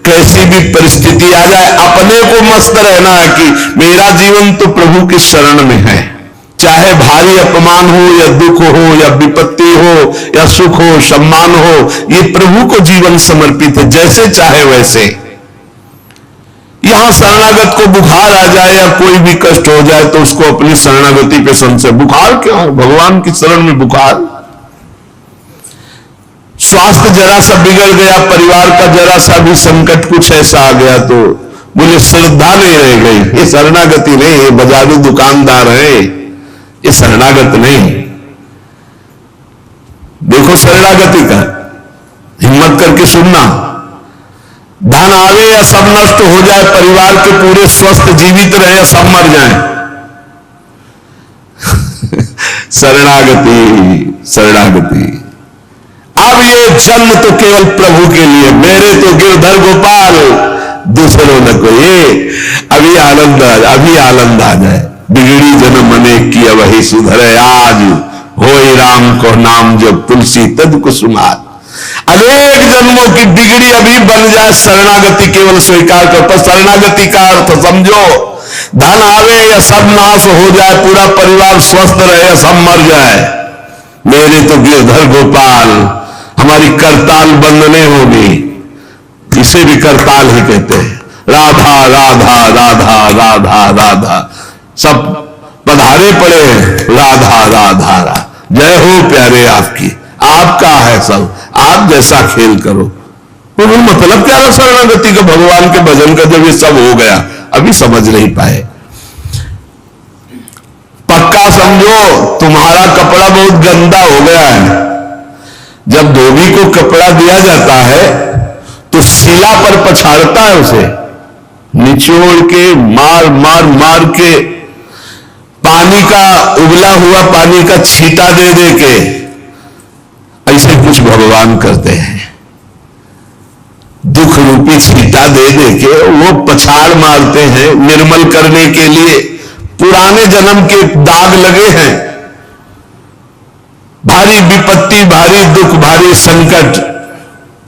कैसी भी परिस्थिति आ जाए, अपने को मस्त रहना है कि मेरा जीवन तो प्रभु की शरण में है। चाहे भारी अपमान हो या दुख हो या विपत्ति हो या सुख हो सम्मान हो, ये प्रभु को जीवन समर्पित है, जैसे चाहे वैसे। यहां शरणागत को बुखार आ जाए या कोई भी कष्ट हो जाए तो उसको अपनी शरणागति पे संशय। बुखार क्यों? भगवान की शरण में बुखार। स्वास्थ्य जरा सा बिगड़ गया, परिवार का जरा सा भी संकट कुछ ऐसा आ गया तो बोले श्रद्धा नहीं रह गई। ये शरणागति नहीं, ये बाजारू दुकानदार है, ये शरणागत नहीं। देखो शरणागति का हिम्मत करके सुनना। धन आवे या सब नष्ट हो जाए, परिवार के पूरे स्वस्थ जीवित रहे या सब मर जाए, शरणागति शरणागति। अब ये जन्म तो केवल प्रभु के लिए, मेरे तो गिरधर गोपाल दूसरों न कोई। अभी आनंद आ जाए। बिगड़ी जन्म अनेक की वही सुधरे, आज होई राम को नाम जब तुलसी तद कुसुमात। अनेक जन्मों की बिगड़ी अभी बन जाए, शरणागति केवल स्वीकार कर। पर शरणागति का अर्थ समझो, धन आवे या सब नाश हो जाए, पूरा परिवार स्वस्थ रहे या सब मर जाए, मेरे तो गिरधर गोपाल। हमारी करताल बंद नहीं होगी, इसे भी करताल ही कहते हैं। राधा राधा राधा राधा राधा, सब पधारे पड़े हैं, राधा राधा राधा। जय हो प्यारे आपकी, आपका है सब, आप जैसा खेल करो। वो मतलब क्या है शरणागति का, भगवान के भजन का, जब ये सब हो गया अभी समझ नहीं पाए। पक्का समझो तुम्हारा कपड़ा बहुत गंदा हो गया है। जब धोबी को कपड़ा दिया जाता है तो शिला पर पछाड़ता है, उसे निचोड़ के मार मार मार के, पानी का उबला हुआ पानी का छींटा दे दे के, ऐसे कुछ भगवान करते हैं। दुख रूपी छींटा दे दे के वो पछाड़ मारते हैं निर्मल करने के लिए। पुराने जन्म के दाग लगे हैं, भारी विपत्ति, भारी दुख, भारी संकट,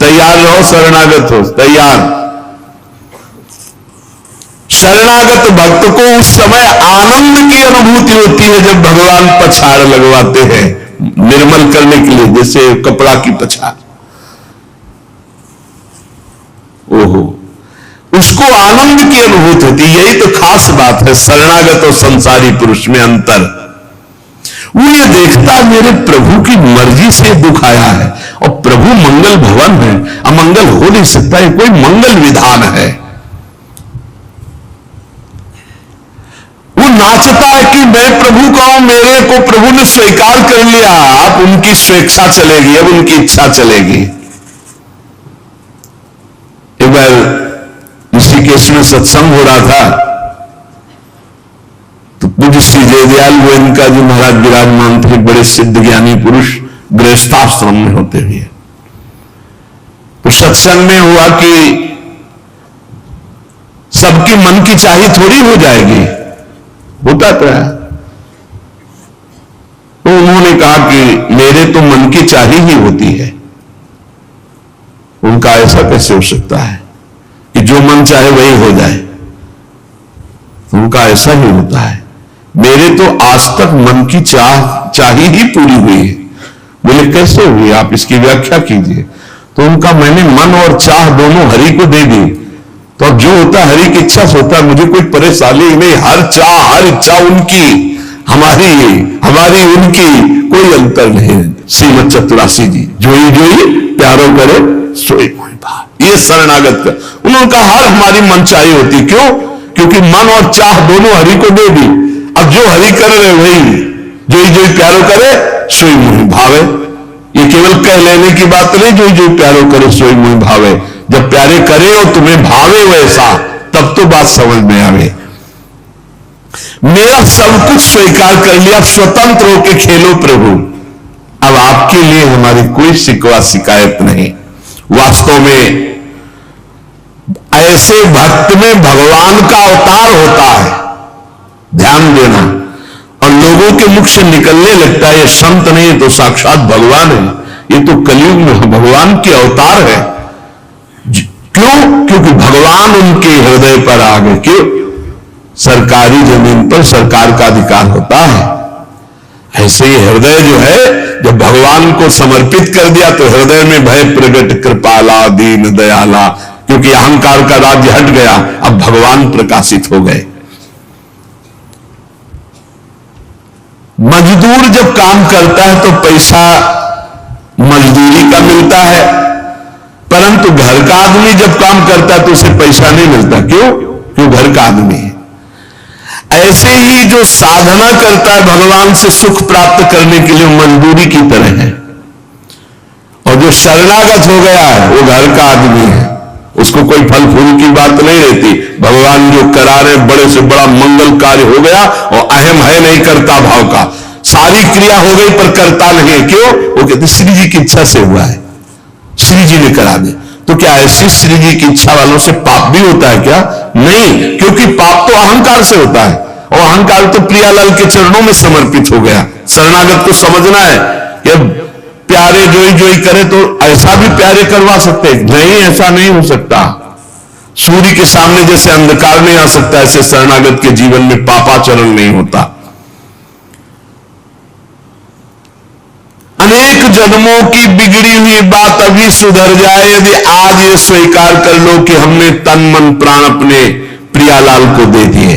तैयार रहो, शरणागत हो, तैयार। शरणागत भक्त को उस समय आनंद की अनुभूति होती है जब भगवान पछाड़ लगवाते हैं निर्मल करने के लिए, जैसे कपड़ा की पछाड़। ओहो, उसको आनंद की अनुभूति होती है। यही तो खास बात है शरणागत और संसारी पुरुष में अंतर। वो ये देखता मेरे प्रभु की मर्जी से दुख आया है, और प्रभु मंगल भवन है, अमंगल हो नहीं सकता, है कोई मंगल विधान है। वो नाचता है कि मैं प्रभु का हूं, मेरे को प्रभु ने स्वीकार कर लिया, अब उनकी स्वेच्छा चलेगी, अब उनकी इच्छा चलेगी। एक बार ऋषिकेश में सत्संग हो रहा था तो पूज्य श्री जयदयाल गोविंद जी महाराज विराजमान थे, बड़े सिद्ध ज्ञानी पुरुष, गृहस्थाश्रम में होते हुए। तो सत्संग में हुआ कि सबकी मन की चाही थोड़ी हो जाएगी, होता तो है। तो उन्होंने कहा कि मेरे तो मन की चाही ही होती है। उनका ऐसा कैसे हो सकता है कि जो मन चाहे वही हो जाए? उनका ऐसा ही होता है। मेरे तो आज तक मन की चाही ही पूरी हुई है। बोले कैसे हुई, आप इसकी व्याख्या कीजिए। तो उनका मैंने मन और चाह दोनों हरि को दे दी, तो अब जो होता हरि की इच्छा से होता है, मुझे कोई परेशानी नहीं। हर चाह हर इच्छा उनकी, हमारी उनकी कोई अंतर नहीं। श्रीमद चतुरासी जी, जोई जोई प्यारो करे सोई मोहि भाव, ये शरणागत का। उन्होंने कहा हर हमारी मन चाही होती, क्यों? क्योंकि मन और चाह दोनों हरि को दे दी। अब जो हरि कर रहे वही, जोई जोई प्यारो करे सोई मोहि भावे। ये केवल कह लेने की बात नहीं, जोई जोई प्यारो करे सोई मोहि भावे। जब प्यारे करे और तुम्हें भावे वैसा, तब तो बात समझ में आवे। मेरा सब कुछ स्वीकार कर लिया, स्वतंत्र होकर खेलो प्रभु। अब आपके लिए हमारी कोई शिकवा शिकायत नहीं। वास्तव में ऐसे भक्त में भगवान का अवतार होता है, ध्यान देना। और लोगों के मुख से निकलने लगता है ये संत नहीं तो साक्षात भगवान है, ये तो कलयुग में भगवान के अवतार है। क्यों? क्योंकि भगवान उनके हृदय पर आ गए। क्यों? सरकारी जमीन पर सरकार का अधिकार होता है, ऐसे ही हृदय जो है जब भगवान को समर्पित कर दिया तो हृदय में भय प्रगट कृपाला दीन दयाला, क्योंकि अहंकार का राज्य हट गया, अब भगवान प्रकाशित हो गए। मजदूर जब काम करता है तो पैसा मजदूरी का मिलता है, परंतु घर का आदमी जब काम करता है तो उसे पैसा नहीं मिलता। क्यों? क्यों? घर का आदमी है। ऐसे ही जो साधना करता है भगवान से सुख प्राप्त करने के लिए मजदूरी की तरह है, और जो शरणागत हो गया है वो घर का आदमी है, उसको कोई फल फूल की बात नहीं रहती। भगवान जो करा रहे बड़े से बड़ा मंगल कार्य हो गया और अहम है नहीं करता भाव का, सारी क्रिया हो गई पर करता नहीं है। क्यों? वो कहते श्री जी की इच्छा से हुआ है, श्री जी ने करा दे। तो क्या ऐसी श्री जी की इच्छा वालों से पाप भी होता है क्या? नहीं, क्योंकि पाप तो अहंकार से होता है, और अहंकार तो प्रियालाल के चरणों में समर्पित हो गया। शरणागत को समझना है कि प्यारे जोई जोई करे तो ऐसा भी प्यारे करवा सकते नहीं, ऐसा नहीं हो सकता। सूर्य के सामने जैसे अंधकार नहीं आ सकता, ऐसे शरणागत के जीवन में पापाचरण नहीं होता। अनेक जन्मों की बिगड़ी हुई बात अभी सुधर जाए यदि आज ये स्वीकार कर लो कि हमने तन मन प्राण अपने प्रियालाल को दे दिए।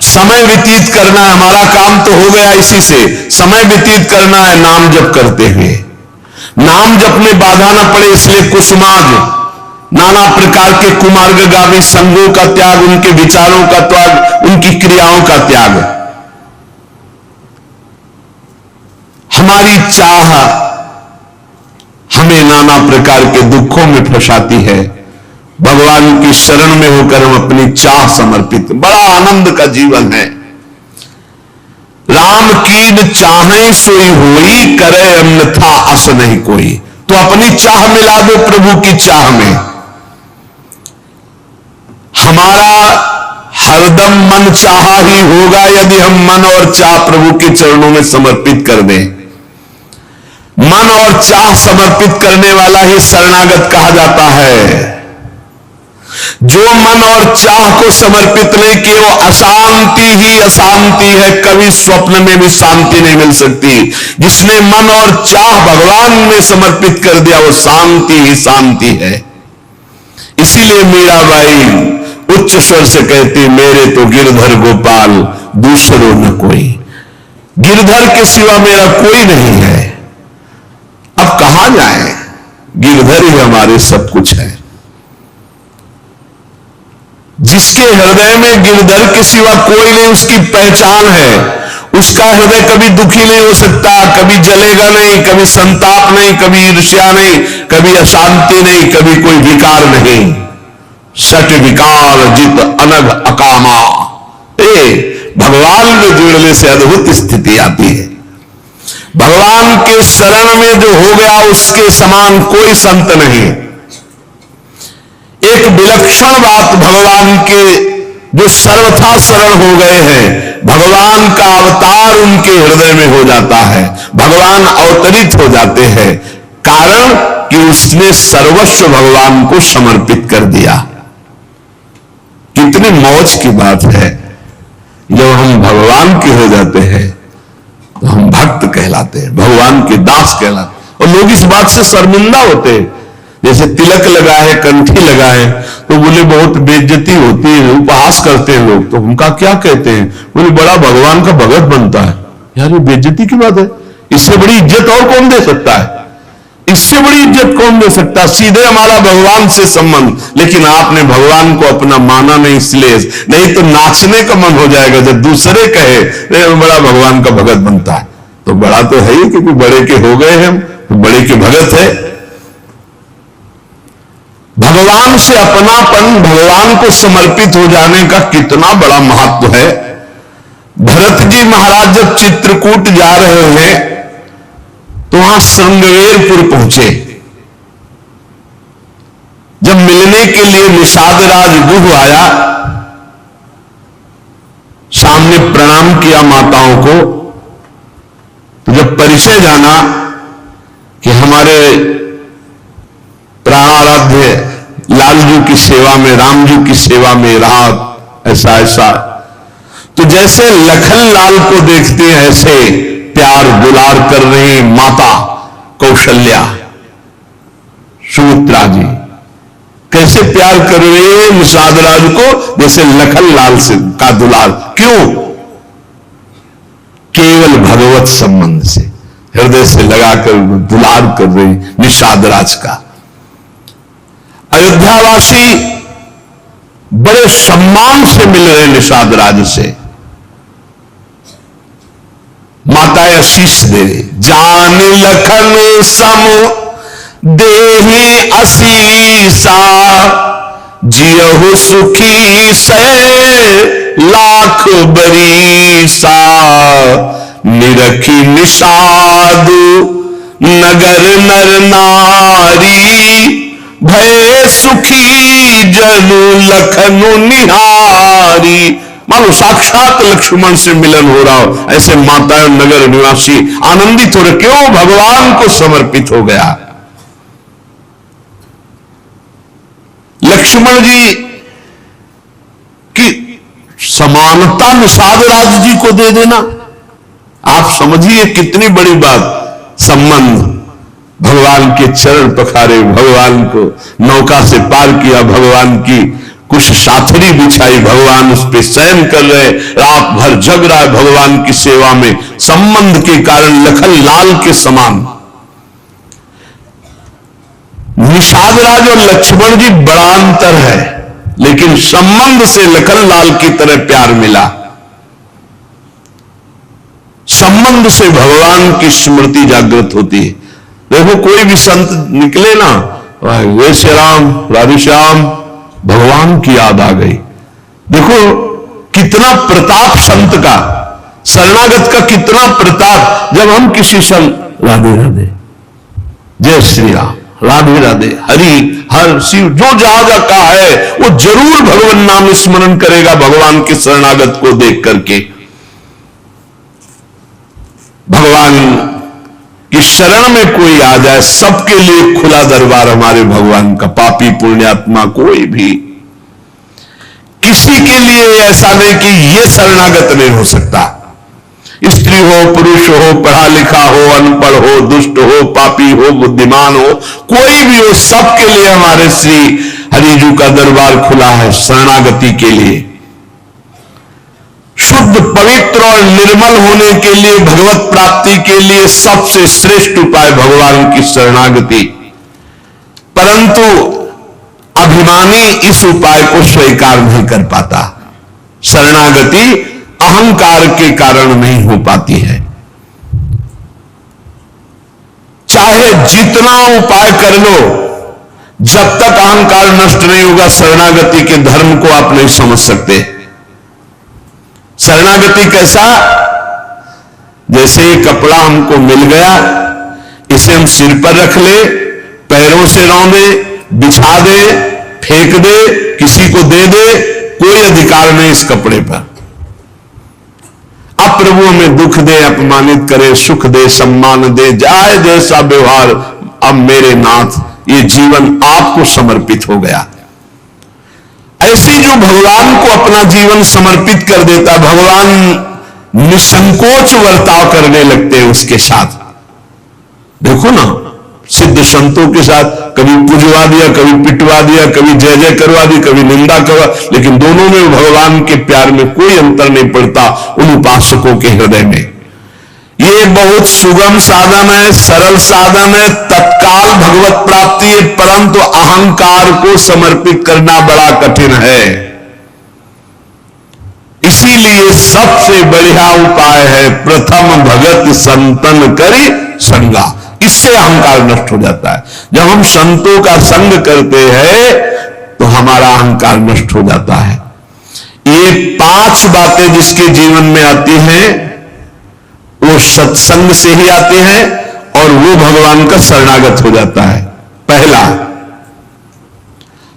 समय व्यतीत करना है, हमारा काम तो हो गया इसी से। समय व्यतीत करना है नाम जप करते हुए, नाम जप में बाधा ना पड़े इसलिए कुसुमार्ग, नाना प्रकार के कुमार्गगामी संगों का त्याग, उनके विचारों का त्याग, उनकी क्रियाओं का त्याग। हमारी चाह हमें नाना प्रकार के दुखों में फंसाती है, भगवान की शरण में होकर हम अपनी चाह समर्पित, बड़ा आनंद का जीवन है। राम कीन चाहे सोई होई, करे अन्यथा अस नहीं कोई। तो अपनी चाह मिला दो प्रभु की चाह में। हमारा हरदम मन चाहा ही होगा यदि हम मन और चाह प्रभु के चरणों में समर्पित कर दें। मन और चाह समर्पित करने वाला ही शरणागत कहा जाता है। जो मन और चाह को समर्पित नहीं किए वो अशांति ही अशांति है, कभी स्वप्न में भी शांति नहीं मिल सकती। जिसने मन और चाह भगवान में समर्पित कर दिया वो शांति ही शांति है। इसीलिए मीराबाई उच्च स्वर से कहती, मेरे तो गिरधर गोपाल दूसरों न कोई, गिरधर के सिवा मेरा कोई नहीं है। अब कहां जाए, गिरधर ही हमारे सब कुछ है। जिसके हृदय में गिरधर के सिवा कोई नहीं, उसकी पहचान है। उसका हृदय कभी दुखी नहीं हो सकता, कभी जलेगा नहीं, कभी संताप नहीं, कभी ईर्ष्या नहीं, कभी अशांति नहीं, कभी कोई विकार नहीं। सट विकार जित अनग अकामा, भगवान में जुड़ने से अद्भुत स्थिति आती है। भगवान के शरण में जो हो गया उसके समान कोई संत नहीं। एक विलक्षण बात, भगवान के जो सर्वथा शरण हो गए हैं, भगवान का अवतार उनके हृदय में हो जाता है, भगवान अवतरित हो जाते हैं। कारण कि उसने सर्वस्व भगवान को समर्पित कर दिया। कितनी मौज की बात है, जब हम भगवान के हो जाते हैं तो हम भक्त कहलाते हैं, भगवान के दास कहलाते। और लोग इस बात से शर्मिंदा होते हैं, जैसे तिलक लगा है, कंठी लगा है, तो बोले बहुत बेइज्जती होती है, उपहास करते हैं लोग। तो उनका क्या कहते हैं? बोले बड़ा भगवान का भगत बनता है। यार ये बेइज्जती की बात है, इससे बड़ी इज्जत और कौन दे सकता है? इससे बड़ी इज्जत कौन दे सकता? सीधे हमारा भगवान से संबंध। लेकिन आपने भगवान को अपना माना नहीं, इसलिए नहीं तो नाचने का मन हो जाएगा जब दूसरे कहे बड़ा भगवान का भगत बनता है। तो बड़ा तो है ही, क्योंकि बड़े के हो गए हम, तो बड़े के भगत है। भगवान से अपनापन, भगवान को समर्पित हो जाने का कितना बड़ा महत्व है। भरत जी महाराज जब चित्रकूट जा रहे हैं तो वहां श्रृंगवेरपुर पहुंचे। जब मिलने के लिए निषाद राज गुह आया, सामने प्रणाम किया माताओं को, तो जब परिचय जाना कि हमारे प्राण आराध्य लाल जी की सेवा में, राम जी की सेवा में रहा, ऐसा ऐसा। तो जैसे लखन लाल को देखते हैं ऐसे प्यार दुलार कर रही माता कौशल्या, सुमित्रा जी कैसे प्यार कर रहे हैं निषाद राज को, जैसे लखन लाल से का दुलार। क्यों? केवल भगवत संबंध से हृदय से लगाकर दुलार कर रही निषाद राज का। अयोध्यावासी बड़े सम्मान से मिल रहे निषाद राज से। माता आशीष दे, जान लखन सम देहि असीसा, जियहु सुखी से लाख बरीसा, निरखी निषाद नगर नर नारी, भय सुखी जनु लखनु निहारी। मानो साक्षात लक्ष्मण से मिलन हो रहा हो, ऐसे माता नगर निवासी आनंदित हो रहे। क्यों? भगवान को समर्पित हो गया। लक्ष्मण जी की समानता निषाद राज जी को दे देना, आप समझिए कितनी बड़ी बात। संबंध, भगवान के चरण पखारे, भगवान को नौका से पार किया, भगवान की कुछ साथरी बिछाई, भगवान उस पे शयन कर रहे, रात भर जग रहा है भगवान की सेवा में। संबंध के कारण लखन लाल के समान। निषाद राज और लक्ष्मण जी बड़ा अंतर है, लेकिन संबंध से लखन लाल की तरह प्यार मिला। संबंध से भगवान की स्मृति जागृत होती है। देखो कोई भी संत निकले ना, वे श्री राम राधे श्याम, भगवान की याद आ गई। देखो कितना प्रताप संत का, शरणागत का कितना प्रताप। जब हम किसी संत राधे राधे, जय श्री राम, राधे राधे, हरि हर शिव, जो जहां का है वो जरूर भगवान नाम स्मरण करेगा भगवान के शरणागत को देख करके। भगवान की शरण में कोई आ जाए, सबके लिए खुला दरबार हमारे भगवान का। पापी पुण्यात्मा कोई भी, किसी के लिए ऐसा नहीं कि ये शरणागत नहीं हो सकता। स्त्री हो, पुरुष हो, पढ़ा लिखा हो, अनपढ़ हो, दुष्ट हो, पापी हो, बुद्धिमान हो, कोई भी हो, सबके लिए हमारे श्री हरिजू का दरबार खुला है शरणागति के लिए। शुद्ध पवित्र और निर्मल होने के लिए, भगवत प्राप्ति के लिए सबसे श्रेष्ठ उपाय भगवान की शरणागति। परंतु अभिमानी इस उपाय को स्वीकार नहीं कर पाता। शरणागति अहंकार के कारण नहीं हो पाती है। चाहे जितना उपाय कर लो, जब तक अहंकार नष्ट नहीं होगा शरणागति के धर्म को आप नहीं समझ सकते। शरणागति कैसा? जैसे ये कपड़ा हमको मिल गया, इसे हम सिर पर रख ले, पैरों से रौंदे, बिछा दे, फेंक दे, किसी को दे दे, कोई अधिकार नहीं इस कपड़े पर। अब प्रभु हमें दुख दे, अपमानित करे, सुख दे, सम्मान दे, जाए जैसा व्यवहार, अब मेरे नाथ ये जीवन आपको समर्पित हो गया। ऐसी जो भगवान को अपना जीवन समर्पित कर देता, भगवान निसंकोच वर्ताव करने लगते हैं उसके साथ। देखो ना, सिद्ध संतों के साथ कभी पुजवा दिया, कभी पिटवा दिया, कभी जय जय करवा दी, कभी निंदा करवा, लेकिन दोनों में भगवान के प्यार में कोई अंतर नहीं पड़ता उन उपासकों के हृदय में। ये बहुत सुगम साधन है, सरल साधन है, तत्काल भगवत प्राप्ति है, परंतु अहंकार को समर्पित करना बड़ा कठिन है। इसीलिए सबसे बढ़िया उपाय है प्रथम भगत संतन करी संगा। इससे अहंकार नष्ट हो जाता है। जब हम संतों का संग करते हैं तो हमारा अहंकार नष्ट हो जाता है। ये 5 बातें जिसके जीवन में आती हैं वो सत्संग से ही आते हैं और वो भगवान का शरणागत हो जाता है। पहला,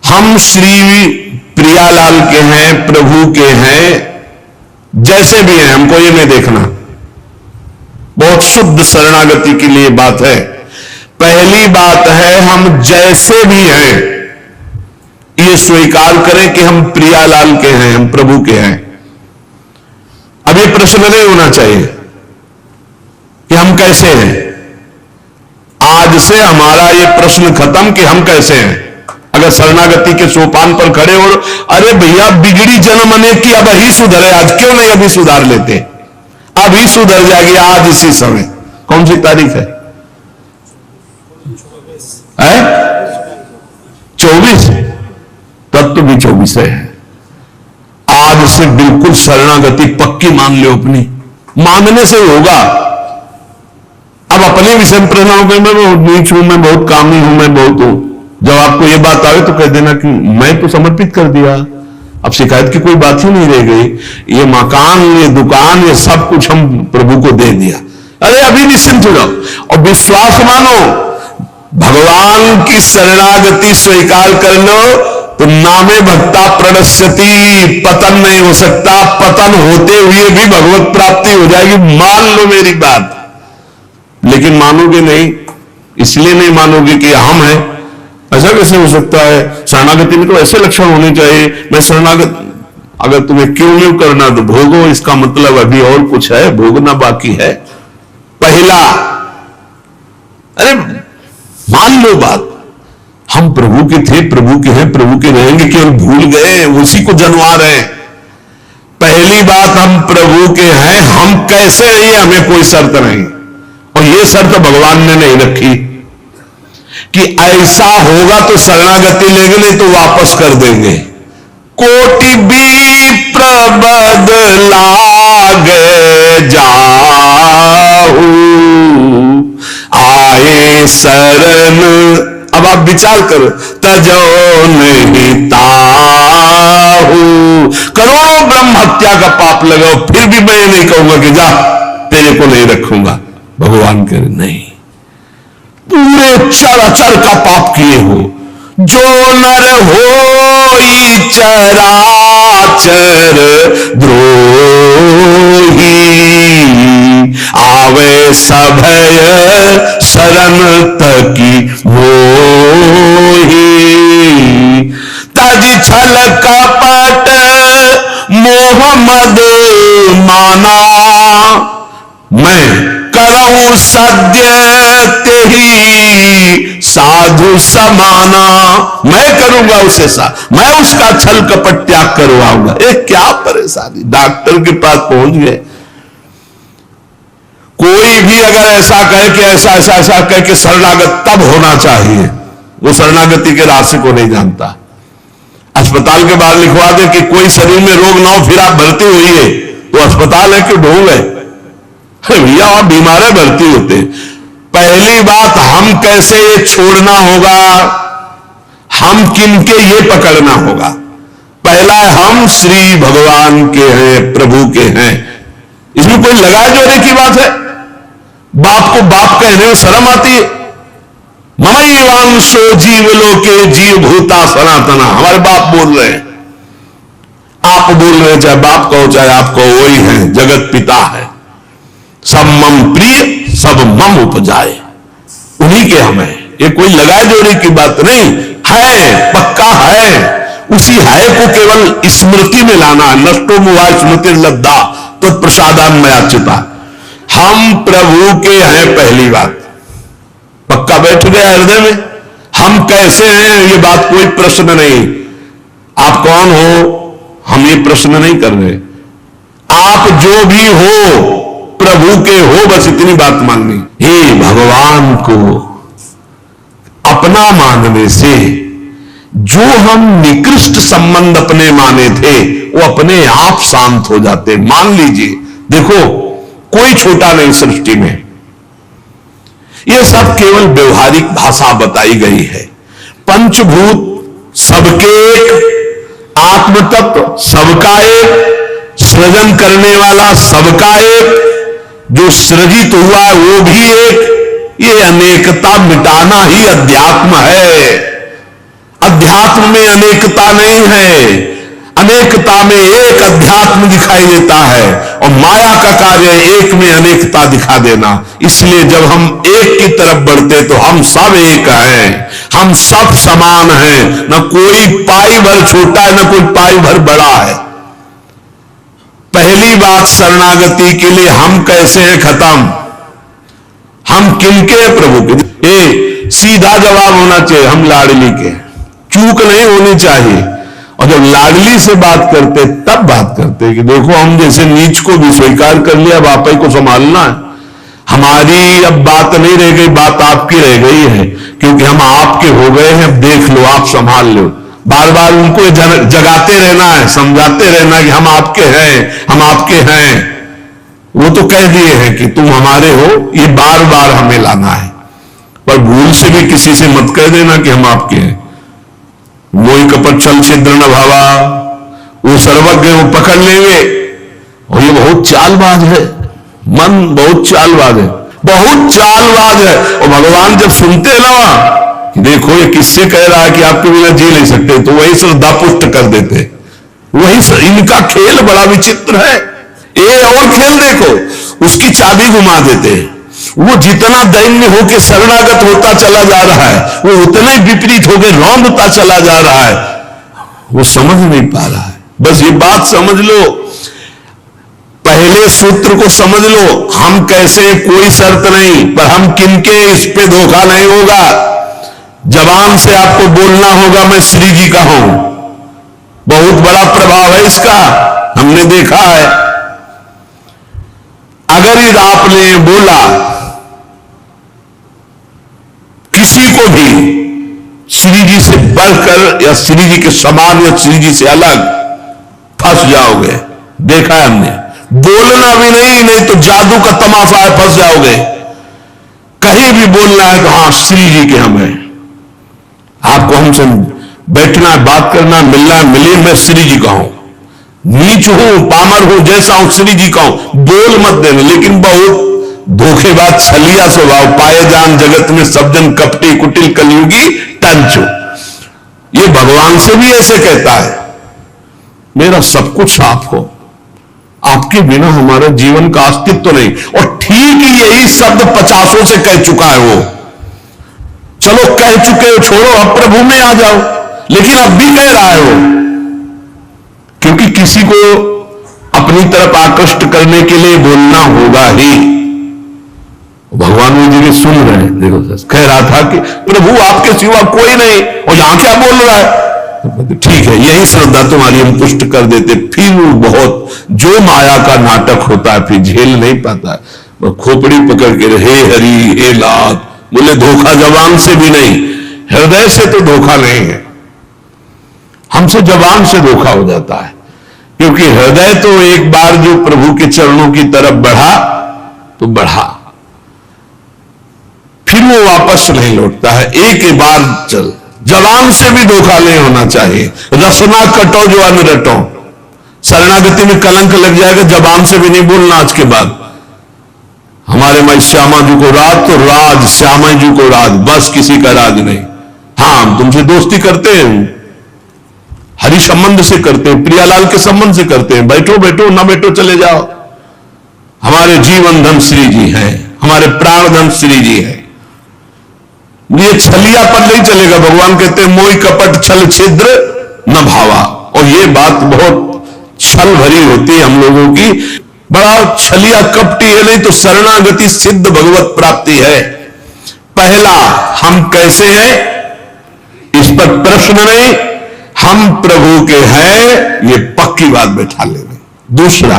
हम श्री प्रियालाल के हैं, प्रभु के हैं, जैसे भी हैं, हमको ये नहीं देखना। बहुत शुद्ध शरणागति के लिए बात है। पहली बात है हम जैसे भी हैं ये स्वीकार करें कि हम प्रियालाल के हैं, हम प्रभु के हैं। अब ये प्रश्न नहीं होना चाहिए कि हम कैसे हैं। आज से हमारा ये प्रश्न खत्म कि हम कैसे हैं। अगर शरणागति के सोपान पर खड़े हो, अरे भैया बिगड़ी जन्म अनेक की, अब ही सुधरे, आज क्यों नहीं अभी सुधार लेते, अभी सुधर जाएगी आज इसी समय। कौन सी तारीख है? 24। तब तो भी 24 है। आज से बिल्कुल शरणागति पक्की मान लो अपनी, मानने से होगा। अब अपने विषय में प्रश्न हो गए, मैं बहुत नीच हूं, मैं बहुत कामी हूं, मैं बहुत हूं। जब आपको यह बात आवे तो कह देना कि मैं तो समर्पित कर दिया, अब शिकायत की कोई बात ही नहीं रह गई। ये मकान, ये दुकान, ये सब कुछ हम प्रभु को दे दिया। अरे अभी निश्चिंत हो जाओ और विश्वास मानो, भगवान की शरणागति स्वीकार कर लो तो नामे भक्ता प्रणश्यति, पतन नहीं हो सकता। पतन होते हुए भी भगवत प्राप्ति हो जाएगी, मान लो मेरी बात। लेकिन मानोगे नहीं, इसलिए नहीं मानोगे कि हम हैं। ऐसा कैसे हो सकता है? शरणागति में तो ऐसे लक्षण होने चाहिए। मैं शरणागत, अगर तुम्हें क्यों नहीं करना तो भोगो, इसका मतलब अभी और कुछ है, भोगना बाकी है। पहला, अरे मान लो बात, हम प्रभु के थे, प्रभु के हैं, प्रभु के रहेंगे, केवल भूल गए, उसी को जनवा रहे हैं। पहली बात, हम प्रभु के हैं, हम कैसे रहिए हमें कोई शर्त नहीं, और यह शर्त भगवान ने नहीं रखी कि ऐसा होगा तो शरणागति लेंगे, नहीं तो वापस कर देंगे। कोटि भी प्रबद लागे जाहू, आए शरण। अब आप विचार करो, तजो नहीं ताहू, करोड़ों ब्रह्म हत्या का पाप लगाओ, फिर भी मैं नहीं कहूंगा कि जा तेरे को नहीं रखूंगा। भगवान कहे नहीं, पूरे चराचर का पाप किए हो, जो नर होई चराचर द्रोही, आवे सभय शरण तकी मोही, तज छल कपट मोह मद माना, मैं करऊं सद्य तेही साधु समाना। मैं करूंगा उसे मैं उसका छल कपट त्याग करवाऊंगा। क्या परेशानी, डॉक्टर के पास पहुंच गए। कोई भी अगर ऐसा कहे कि ऐसा ऐसा ऐसा कह के शरणागत तब होना चाहिए, वो शरणागति के रास्ते को नहीं जानता। अस्पताल के बाहर लिखवा दे कि कोई शरीर में रोग ना हो, फिर आप भर्ती हुई, तो अस्पताल है कि ढोंग है? भैया आप बीमार है, भर्ती होते। पहली बात, हम कैसे ये छोड़ना होगा, हम किनके ये पकड़ना होगा। पहला है, हम श्री भगवान के हैं, प्रभु के हैं। इसमें कोई लगा जोड़ने की बात है? बाप को बाप कहने में शर्म आती है। ममैवांशो जीवलोके जीव भूता सनातना, हमारे बाप बोल रहे हैं, आप बोल रहे हैं, चाहे बाप कहो चाहे आप कहो, वही है, जगत पिता है। सब मम प्रिय सब मम उपजाए, उन्हीं के हम हैं। ये कोई लगाए जोड़े की बात नहीं है, पक्का है। उसी है को केवल स्मृति में लाना है। नष्टो मुआ स्मृति लब्धा तो प्रसादान में आचिता। हम प्रभु के हैं, पहली बात पक्का बैठ गया हृदय में। हम कैसे हैं ये बात कोई प्रश्न नहीं। आप कौन हो हम ये प्रश्न नहीं कर रहे। आप जो भी हो प्रभु के हो, बस इतनी बात माननी। हे भगवान को अपना मानने से जो हम निकृष्ट संबंध अपने माने थे वो अपने आप शांत हो जाते। मान लीजिए, देखो कोई छोटा नहीं सृष्टि में, यह सब केवल व्यवहारिक भाषा बताई गई है। पंचभूत सबके एक, आत्म तत्व सबका एक, सृजन करने वाला सबका एक, जो सृजित हुआ है वो भी एक। ये अनेकता मिटाना ही अध्यात्म है। अध्यात्म में अनेकता नहीं है, अनेकता में एक अध्यात्म दिखाई देता है। और माया का कार्य है एक में अनेकता दिखा देना। इसलिए जब हम एक की तरफ बढ़ते तो हम सब एक हैं, हम सब समान हैं, न कोई पाई भर छोटा है न कोई पाई भर बड़ा है। पहली बात शरणागति के लिए हम कैसे हैं खत्म, हम किनके प्रभु के। सीधा जवाब होना चाहिए, हम लाडली के। चूक नहीं होनी चाहिए। और जब लाडली से बात करते तब बात करते कि देखो हम जैसे नीच को भी स्वीकार कर लिया, अब आप ही को संभालना है। हमारी अब बात नहीं रह गई, बात आपकी रह गई है, क्योंकि हम आपके हो गए हैं। अब देख लो, आप संभाल लो। बार बार उनको जगाते रहना है, समझाते रहना है कि हम आपके हैं, हम आपके हैं। वो तो कह दिए हैं कि तुम हमारे हो, ये बार बार हमें लाना है। पर भूल से भी किसी से मत कह देना कि हम आपके हैं। मोहि कपट छल छिद्र न भावा, वो सर्वज्ञ, वो पकड़ लेंगे। और ये बहुत चालबाज है, मन बहुत चालबाज है, बहुत चालबाज है। और भगवान जब सुनते हैं ना, देखो ये किससे कह रहा है कि आपके बिना जी नहीं सकते, तो वही श्रद्धा पुष्ट कर देते। वही इनका खेल बड़ा विचित्र है। ये और खेल देखो, उसकी चाबी घुमा देते। वो जितना दैन्य होकर शरणागत होता चला जा रहा है, वो उतना ही विपरीत होकर रौंदता चला जा रहा है। वो समझ नहीं पा रहा है। बस ये बात समझ लो, पहले सूत्र को समझ लो। हम कैसे, कोई शर्त नहीं, पर हम किनके, इस पे धोखा नहीं होगा। जबान से आपको बोलना होगा मैं श्री जी का हूं। बहुत बड़ा प्रभाव है इसका, हमने देखा है। अगर आपने बोला किसी को भी श्री जी से बढ़कर या श्री जी के समान या श्री जी से अलग, फंस जाओगे। देखा है हमने। बोलना भी नहीं तो जादू का तमाशा है, फंस जाओगे। कहीं भी बोलना है तो हाँ श्री जी के हम हैं, आपको हमसे बैठना है, बात करना, मिलना है, मिलिए, मैं श्री जी का हूं। नीच हूं, पामर हूं, जैसा हूं श्री जी का हूं। बोल मत देना। लेकिन बहुत धोखेबाज छलिया स्वभाव, पाए जान जगत में सब जन कपटी कुटिल कलयुगी टंचो। ये भगवान से भी ऐसे कहता है, मेरा सब कुछ आप हो, आपके बिना हमारा जीवन का अस्तित्व नहीं। और ठीक यही शब्द 50 से कह चुका है वो। चलो कह चुके हो, छोड़ो, अब प्रभु में आ जाओ। लेकिन अब भी कह रहा है वो, क्योंकि किसी को अपनी तरफ आकृष्ट करने के लिए बोलना होगा ही। भगवान वो जी सुन रहे हैं। देखो कह रहा था कि प्रभु आपके सिवा कोई नहीं, और यहां क्या बोल रहा है। ठीक है, यही श्रद्धा तुम्हारी हम पुष्ट कर देते। फिर वो बहुत जो माया का नाटक होता है, फिर झेल नहीं पाता है। खोपड़ी पकड़ के हे हरि हे लात, बोले धोखा जबान से भी नहीं, हृदय से तो धोखा नहीं है। हमसे जबान से धोखा हो जाता है, क्योंकि हृदय तो एक बार जो प्रभु के चरणों की तरफ बढ़ा तो बढ़ा, फिर वो वापस नहीं लौटता है। एक ही बार चल। जबान से भी धोखा नहीं होना चाहिए। रसना कटो जो अन्न रटो। शरणागति में कलंक लग जाएगा, जबान से भी नहीं बोलना आज के बाद। हमारे माई श्यामा जी को राज तो राज, श्यामा जी को राज, बस किसी का राज नहीं। हाँ हम तुमसे दोस्ती करते हैं, हरि संबंध से करते हैं, प्रियालाल के संबंध से करते हैं। बैठो बैठो, ना बैठो चले जाओ। हमारे जीवन धन श्री जी है, हमारे प्राण धन श्री जी है। ये छलिया पर नहीं चलेगा। भगवान कहते हैं मोहि कपट छल छिद्र न भावा। और ये बात बहुत छल भरी होती है हम लोगों की, बड़ा छलिया कपटी है। नहीं तो शरणागति सिद्ध भगवत प्राप्ति है। पहला, हम कैसे हैं इस पर प्रश्न नहीं, हम प्रभु के हैं ये पक्की बात बैठा लेंगे। दूसरा,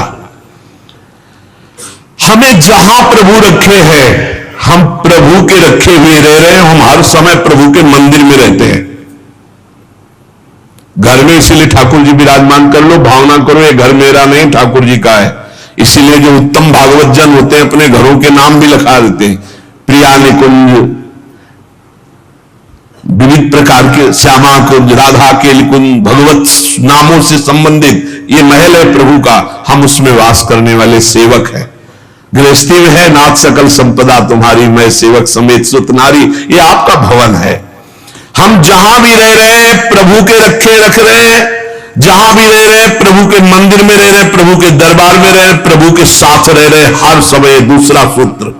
हमें जहां प्रभु रखे हैं, हम प्रभु के रखे हुए रह रहे हैं। हम हर समय प्रभु के मंदिर में रहते हैं। घर में इसीलिए ठाकुर जी विराजमान कर लो, भावना करो ये घर मेरा नहीं ठाकुर जी का है। इसीलिए जो उत्तम भागवत जन होते हैं अपने घरों के नाम भी लिखा देते हैं, प्रिया निकुंज, विविध प्रकार के श्यामा कुंज, राधा के कुंज, भगवत नामों से संबंधित ये महल है प्रभु का। हम उसमें वास करने वाले सेवक हैं। गृहस्थी में है नाथ सकल संपदा तुम्हारी, मैं सेवक समेत सुत नारी, ये आपका भवन है। हम जहां भी रह रहे हैं प्रभु के रखे रख रहे हैं। जहां भी रह रहे, प्रभु के मंदिर में रह रहे, प्रभु के दरबार में रह रहे, प्रभु के साथ रह रहे हर समय। दूसरा सूत्र,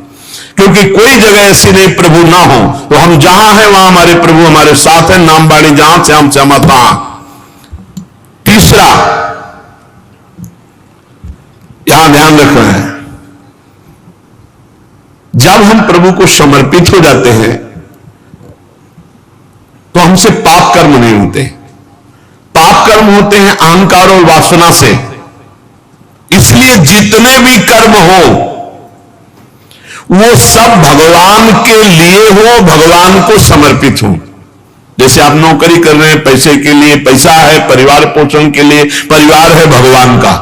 क्योंकि कोई जगह ऐसी नहीं प्रभु ना हो, तो हम जहां हैं वहां हमारे प्रभु हमारे साथ है। नाम बाणी जहां से हम सहमत। तीसरा यहां ध्यान रखना है, जब हम प्रभु को समर्पित हो जाते हैं तो हमसे पाप कर्म नहीं होते। पाप कर्म होते हैं अहंकार और वासना से। इसलिए जितने भी कर्म हो वो सब भगवान के लिए हो, भगवान को समर्पित हो। जैसे आप नौकरी कर रहे हैं पैसे के लिए, पैसा है परिवार पोषण के लिए, परिवार है भगवान का,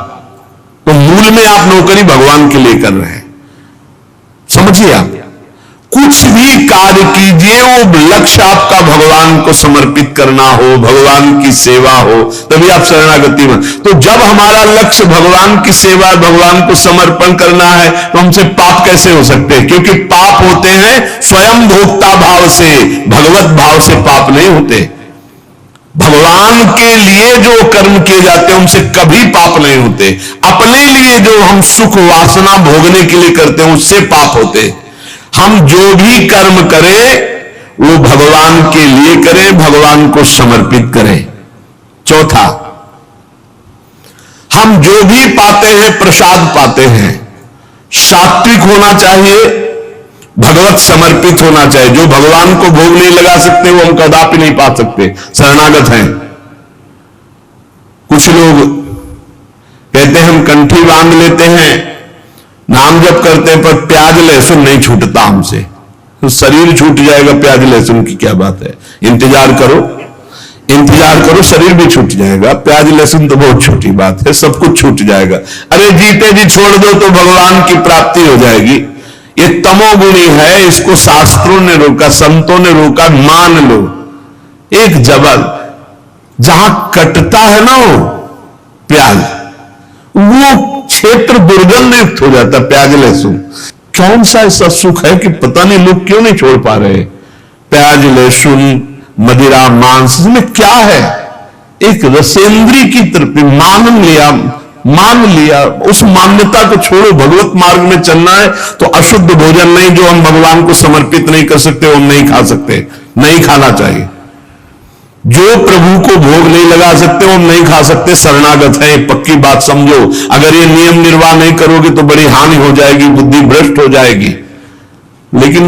तो मूल में आप नौकरी भगवान के लिए कर रहे हैं। समझिए, आप कुछ भी कार्य कीजिए वो लक्ष्य आपका भगवान को समर्पित करना हो, भगवान की सेवा हो, तभी आप शरणागति में। तो जब हमारा लक्ष्य भगवान की सेवा, भगवान को समर्पण करना है, तो हमसे पाप कैसे हो सकते हैं? क्योंकि पाप होते हैं स्वयं भोक्ता भाव से, भगवत भाव से पाप नहीं होते। भगवान के लिए जो कर्म किए जाते हैं उनसे कभी पाप नहीं होते। अपने लिए जो हम सुख वासना भोगने के लिए करते हैं उससे पाप होते। हम जो भी कर्म करें वो भगवान के लिए करें, भगवान को समर्पित करें। चौथा, हम जो भी पाते हैं प्रसाद पाते हैं, सात्विक होना चाहिए, भगवत समर्पित होना चाहिए। जो भगवान को भोग नहीं लगा सकते वो हम कदापि नहीं पा सकते, शरणागत हैं। कुछ लोग कहते हैं हम कंठी बांध लेते हैं, नाम जप करते हैं, पर प्याज लहसुन नहीं छूटता हमसे। तो शरीर छूट जाएगा, प्याज लहसुन की क्या बात है? इंतजार करो, इंतजार करो, शरीर भी छूट जाएगा। प्याज लहसुन तो बहुत छोटी बात है, सब कुछ छूट जाएगा। अरे जीते जी छोड़ दो तो भगवान की प्राप्ति हो जाएगी। ये तमोगुणी है, इसको शास्त्रों ने रोका, संतों ने रोका। मान लो एक जबल जहां कटता है ना वो प्याज, वो क्षेत्र दुर्गंध युक्त हो जाता। प्याज लहसुन कौन सा ऐसा सुख है कि पता नहीं लोग क्यों नहीं छोड़ पा रहे? प्याज लहसुन मदिरा मांस में क्या है? एक रसेंद्री की तृप्ति। मान लिया, उस मान्यता को छोड़ो। भगवत मार्ग में चलना है तो अशुद्ध भोजन नहीं, जो हम भगवान को समर्पित नहीं कर सकते वो हम नहीं खा सकते, नहीं खाना चाहिए। जो प्रभु को भोग नहीं लगा सकते वो हम नहीं खा सकते, शरणागत है। पक्की बात समझो। अगर ये नियम निर्वाह नहीं करोगे तो बड़ी हानि हो जाएगी, बुद्धि भ्रष्ट हो जाएगी। लेकिन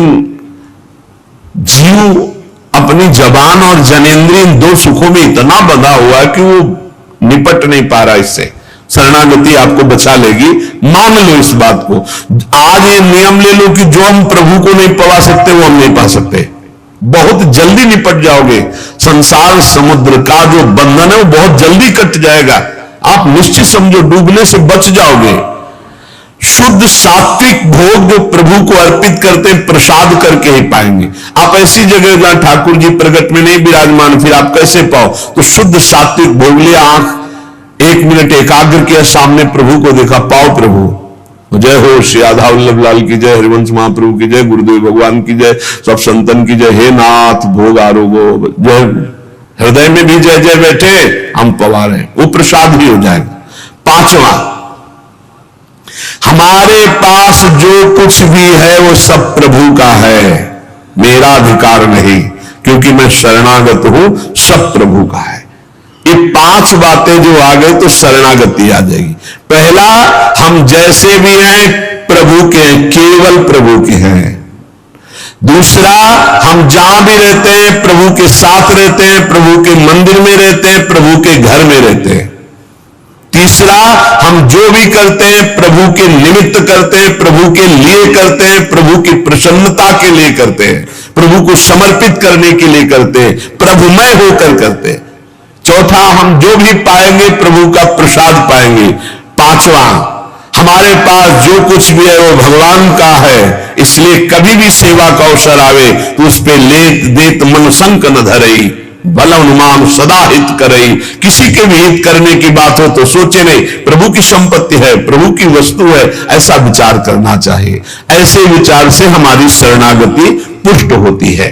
जीव अपनी जबान और जनेंद्रिय दो सुखों में इतना बंधा हुआ है कि वो निपट नहीं पा रहा इससे। शरणागति आपको बचा लेगी, मान लो इस बात को। आज ये नियम ले लो कि जो हम प्रभु को नहीं पा सकते वो हम नहीं पा सकते। बहुत जल्दी निपट जाओगे। संसार समुद्र का जो बंधन है वो बहुत जल्दी कट जाएगा। आप निश्चित समझो, डूबने से बच जाओगे। शुद्ध सात्विक भोग जो प्रभु को अर्पित करते हैं प्रसाद करके ही पाएंगे। आप ऐसी जगह जहां ठाकुर जी प्रगट में नहीं विराजमान, फिर आप कैसे पाओ? तो शुद्ध सात्विक भोग लिया, आंख 1 मिनट एकाग्र किया, सामने प्रभु को देखा, पाओ प्रभु। जय हो श्री राधा वल्लभ लाल की जय, हरिवंश महाप्रभु की जय, गुरुदेव भगवान की जय, सब संतन की जय। हे नाथ भोग आरोगो जय। हृदय में भी जय जय बैठे, हम पवार हैं, वो प्रसाद भी हो जाएगा। पांचवा, हमारे पास जो कुछ भी है वो सब प्रभु का है, मेरा अधिकार नहीं, क्योंकि मैं शरणागत हूं, सब प्रभु का है। ये 5 बातें जो आ गई तो शरणागति आ जाएगी। पहला, हम जैसे भी हैं प्रभु के हैं, केवल प्रभु के हैं। दूसरा, हम जहां भी रहते हैं प्रभु के साथ रहते हैं, प्रभु के मंदिर में रहते हैं, प्रभु के घर में रहते हैं। तीसरा, हम जो भी करते हैं प्रभु के निमित्त करते हैं, प्रभु के लिए करते हैं, प्रभु की प्रसन्नता के लिए करते हैं, प्रभु को समर्पित करने के लिए करते हैं, प्रभुमय होकर करते हैं। चौथा, हम जो भी पाएंगे प्रभु का प्रसाद पाएंगे। पांचवा, हमारे पास जो कुछ भी है वो भगवान का है, इसलिए कभी भी सेवा का अवसर आवे तो उस पे लेत देत मन संक न धरई, बल अनुमान सदा हित करई। किसी के भी हित करने की बात हो तो सोचे नहीं, प्रभु की संपत्ति है, प्रभु की वस्तु है, ऐसा विचार करना चाहिए। ऐसे विचार से हमारी शरणागति पुष्ट होती है।